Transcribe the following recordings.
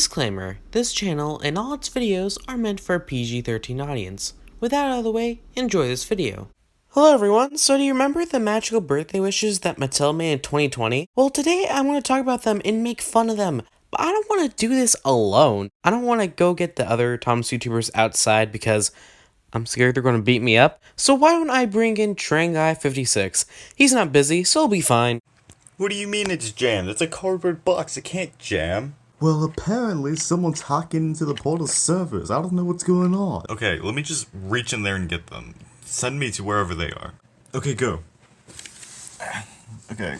Disclaimer, this channel and all its videos are meant for a PG-13 audience. With that out of the way, enjoy this video. Hello everyone, so do you remember the magical birthday wishes that Mattel made in 2020? Well, today I want to talk about them and make fun of them, but I don't want to do this alone. I don't want to go get the other Thomas YouTubers outside because I'm scared they're going to beat me up, so why don't I bring in Tranguy56? He's not busy, so he'll be fine. What do you mean it's jammed? It's a cardboard box, it can't jam. Well, apparently someone's hacking into the portal servers. I don't know what's going on. Okay, let me just reach in there and get them. Send me to wherever they are. Okay, go. Okay,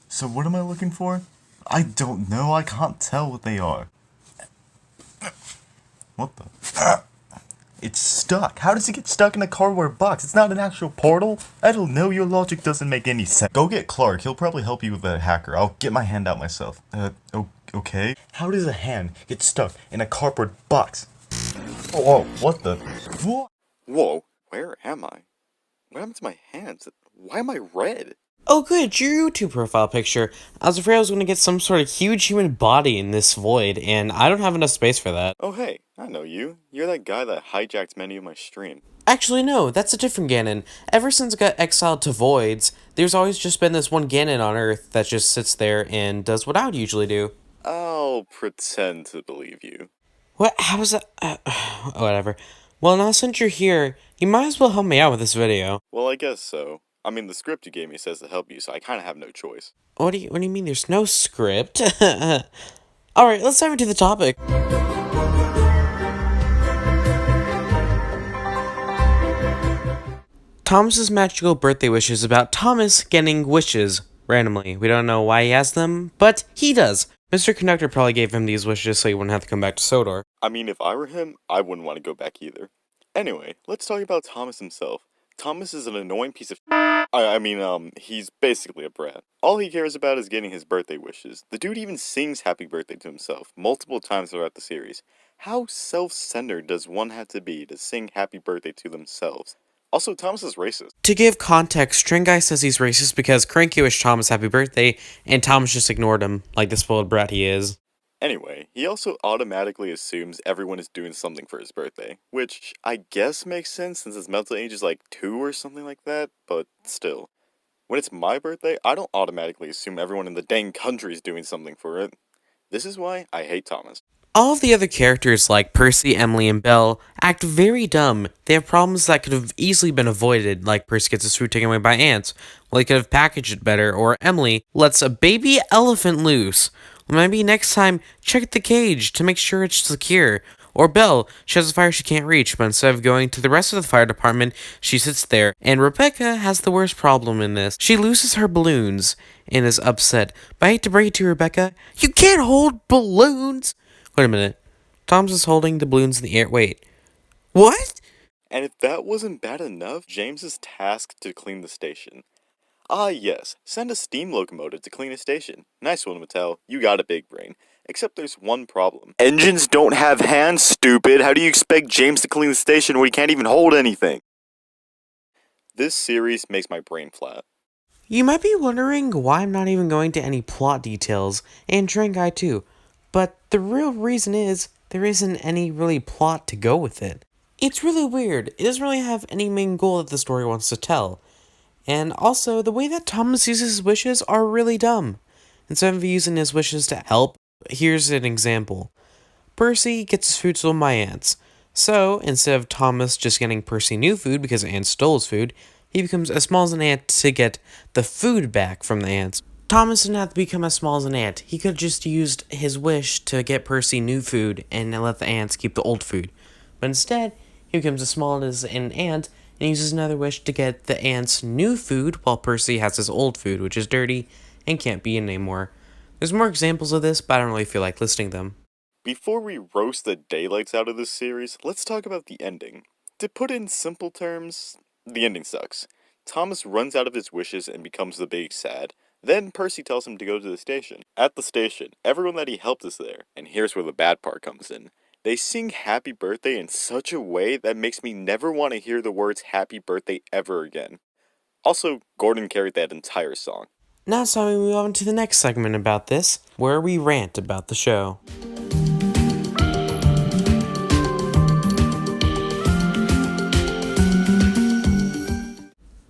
so what am I looking for? I don't know, I can't tell what they are. What the? It's stuck. How does it get stuck in a cardboard box? It's not an actual portal. I don't know, your logic doesn't make any sense. Go get Clark, he'll probably help you with the hacker. I'll get my hand out myself. Okay. How does a hand get stuck in a cardboard box? Whoa, what the? What? Whoa, where am I? What happened to my hands? Why am I red? Oh good, your YouTube profile picture. I was afraid I was going to get some sort of huge human body in this void, and I don't have enough space for that. Oh hey, I know you. You're that guy that hijacked many of my stream. Actually, no, that's a different Ganon. Ever since I got exiled to voids, there's always just been this one Ganon on Earth that just sits there and does what I would usually do. I'll pretend to believe you. What? How was that? Whatever. Well, now since you're here, you might as well help me out with this video. Well, I guess so. I mean, the script you gave me says to help you, so I kinda have no choice. What do you mean there's no script? Alright, let's dive into the topic. Thomas's magical birthday wish is about Thomas getting wishes randomly. We don't know why he has them, but he does. Mr. Conductor probably gave him these wishes so he wouldn't have to come back to Sodor. I mean, if I were him, I wouldn't want to go back either. Anyway, let's talk about Thomas himself. Thomas is an annoying piece of he's basically a brat. All he cares about is getting his birthday wishes. The dude even sings happy birthday to himself multiple times throughout the series. How self-centered does one have to be to sing happy birthday to themselves? Also, Thomas is racist. To give context, Tranguy says he's racist because Cranky wished Thomas happy birthday, and Thomas just ignored him, like the spoiled brat he is. Anyway, he also automatically assumes everyone is doing something for his birthday, which I guess makes sense since his mental age is like 2 or something like that, but still. When it's my birthday, I don't automatically assume everyone in the dang country is doing something for it. This is why I hate Thomas. All of the other characters like Percy, Emily, and Belle act very dumb. They have problems that could have easily been avoided, like Percy gets his food taken away by ants. Well, he could have packaged it better, or Emily lets a baby elephant loose. Well, maybe next time, check the cage to make sure it's secure. Or Belle, she has a fire she can't reach, but instead of going to the rest of the fire department, she sits there. And Rebecca has the worst problem in this. She loses her balloons and is upset. But I hate to break it to you, Rebecca, you can't hold balloons! Wait a minute. Thomas is holding the balloons in the air. Wait. What? And if that wasn't bad enough, James is tasked to clean the station. Ah yes, send a steam locomotive to clean a station. Nice one, Mattel. You got a big brain. Except there's one problem. Engines don't have hands, stupid! How do you expect James to clean the station when he can't even hold anything? This series makes my brain flat. You might be wondering why I'm not even going to any plot details, and Tranguy too. But the real reason is, there isn't any really plot to go with it. It's really weird. It doesn't really have any main goal that the story wants to tell. And also, the way that Thomas uses his wishes are really dumb. Instead of using his wishes to help, here's an example. Percy gets his food stolen by ants. So, instead of Thomas just getting Percy new food because ants stole his food, he becomes as small as an ant to get the food back from the ants. Thomas didn't have to become as small as an ant. He could have just used his wish to get Percy new food and let the ants keep the old food. But instead, he becomes as small as an ant and uses another wish to get the ants new food while Percy has his old food, which is dirty and can't be eaten anymore. There's more examples of this, but I don't really feel like listing them. Before we roast the daylights out of this series, let's talk about the ending. To put it in simple terms, the ending sucks. Thomas runs out of his wishes and becomes the big sad. Then Percy tells him to go to the station. At the station, everyone that he helped is there, and here's where the bad part comes in. They sing happy birthday in such a way that makes me never want to hear the words happy birthday ever again. Also, Gordon carried that entire song. Now it's time we move on to the next segment about this, where we rant about the show.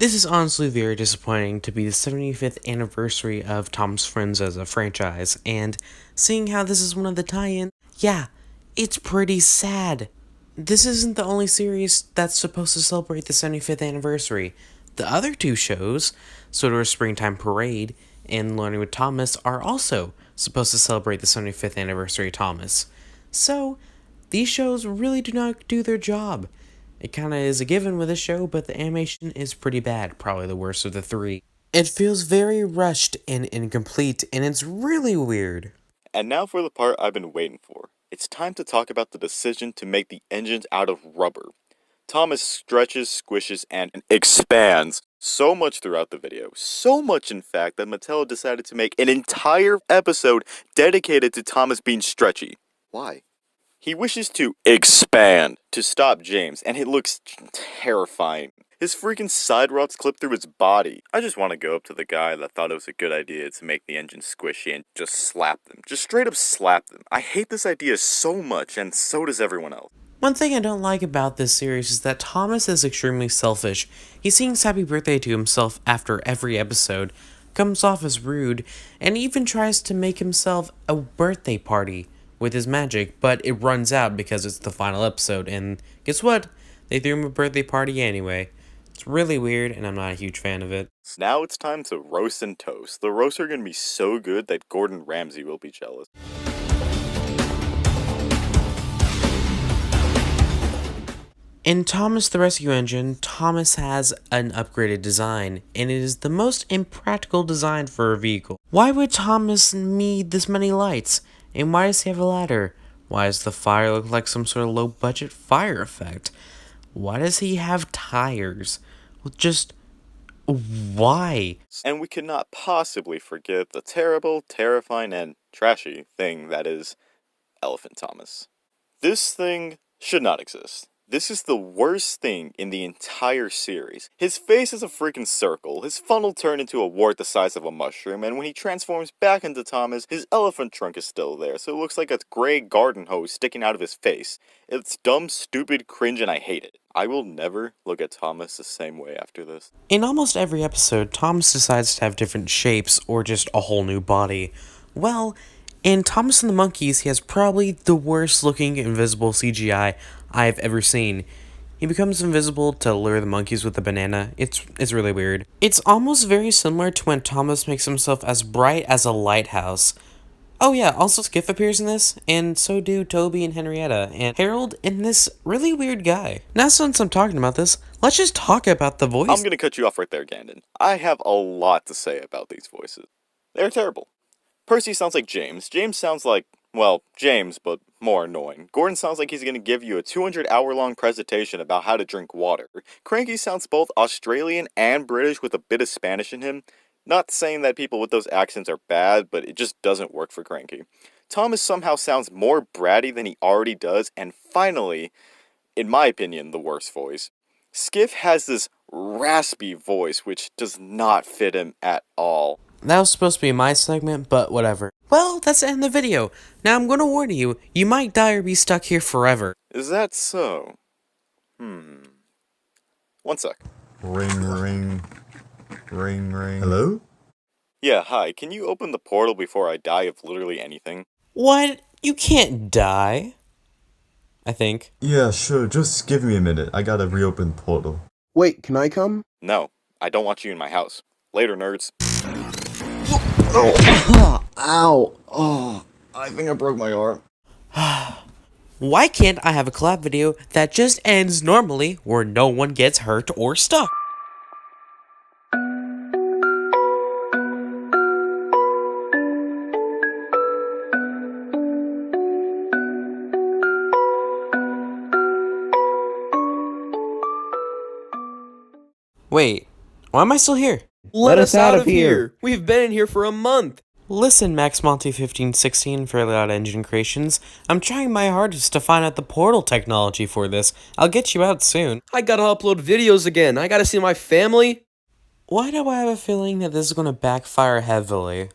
This is honestly very disappointing to be the 75th anniversary of Tom's Friends as a franchise, and seeing how this is one of the tie-ins, yeah, it's pretty sad. This isn't the only series that's supposed to celebrate the 75th anniversary. The other two shows, Soda's Springtime Parade and Learning with Thomas, are also supposed to celebrate the 75th anniversary of Thomas. So, these shows really do not do their job. It kinda is a given with this show, but the animation is pretty bad, probably the worst of the three. It feels very rushed and incomplete, and it's really weird. And now for the part I've been waiting for. It's time to talk about the decision to make the engines out of rubber. Thomas stretches, squishes, and expands so much throughout the video. So much, in fact, that Mattel decided to make an entire episode dedicated to Thomas being stretchy. Why? He wishes to expand to stop James, and it looks terrifying. His freaking side rods clip through his body. I just want to go up to the guy that thought it was a good idea to make the engine squishy and just slap them. Just straight up slap them. I hate this idea so much, and so does everyone else. One thing I don't like about this series is that Thomas is extremely selfish. He sings happy birthday to himself after every episode, comes off as rude, and even tries to make himself a birthday party with his magic, but it runs out because it's the final episode, and guess what? They threw him a birthday party anyway. It's really weird, and I'm not a huge fan of it. Now it's time to roast and toast. The roasts are going to be so good that Gordon Ramsay will be jealous. In Thomas the Rescue Engine, Thomas has an upgraded design, and it is the most impractical design for a vehicle. Why would Thomas need this many lights? And why does he have a ladder? Why does the fire look like some sort of low-budget fire effect? Why does he have tires? Well, just why? And we cannot possibly forget the terrible, terrifying, and trashy thing that is Elephant Thomas. This thing should not exist. This is the worst thing in the entire series. His face is a freaking circle, his funnel turned into a wart the size of a mushroom, and when he transforms back into Thomas, his elephant trunk is still there, so it looks like a gray garden hose sticking out of his face. It's dumb, stupid, cringe, and I hate it. I will never look at Thomas the same way after this. In almost every episode, Thomas decides to have different shapes or just a whole new body. Well, in Thomas and the Monkeys, he has probably the worst looking invisible CGI I've ever seen. He becomes invisible to lure the monkeys with a banana. It's really weird. It's almost very similar to when Thomas makes himself as bright as a lighthouse. Oh yeah, also Skiff appears in this, and so do Toby and Henrietta, and Harold and this really weird guy. Now since I'm talking about this, let's just talk about the voice. I'm gonna cut you off right there, Gandon. I have a lot to say about these voices. They're terrible. Percy sounds like James. James sounds like, well, James, but more annoying. Gordon sounds like he's going to give you a 200-hour-long presentation about how to drink water. Cranky sounds both Australian and British with a bit of Spanish in him. Not saying that people with those accents are bad, but it just doesn't work for Cranky. Thomas somehow sounds more bratty than he already does, and finally, in my opinion, the worst voice. Skiff has this raspy voice which does not fit him at all. That was supposed to be my segment, but whatever. Well, that's the end of the video. Now I'm gonna warn you, you might die or be stuck here forever. Is that so? One sec. Ring, ring. Ring, ring. Hello? Yeah, hi, can you open the portal before I die of literally anything? What? You can't die. I think. Yeah, sure. Just give me a minute. I gotta reopen the portal. Wait, can I come? No, I don't want you in my house. Later, nerds. Ow! Oh, I think I broke my arm. Why can't I have a collab video that just ends normally where no one gets hurt or stuck? Wait, why am I still here? Let us out of here! We've been in here for a month! Listen, Max Monty 1516 for Loud Engine Creations. I'm trying my hardest to find out the portal technology for this. I'll get you out soon. I gotta upload videos again. I gotta see my family. Why do I have a feeling that this is going to backfire heavily?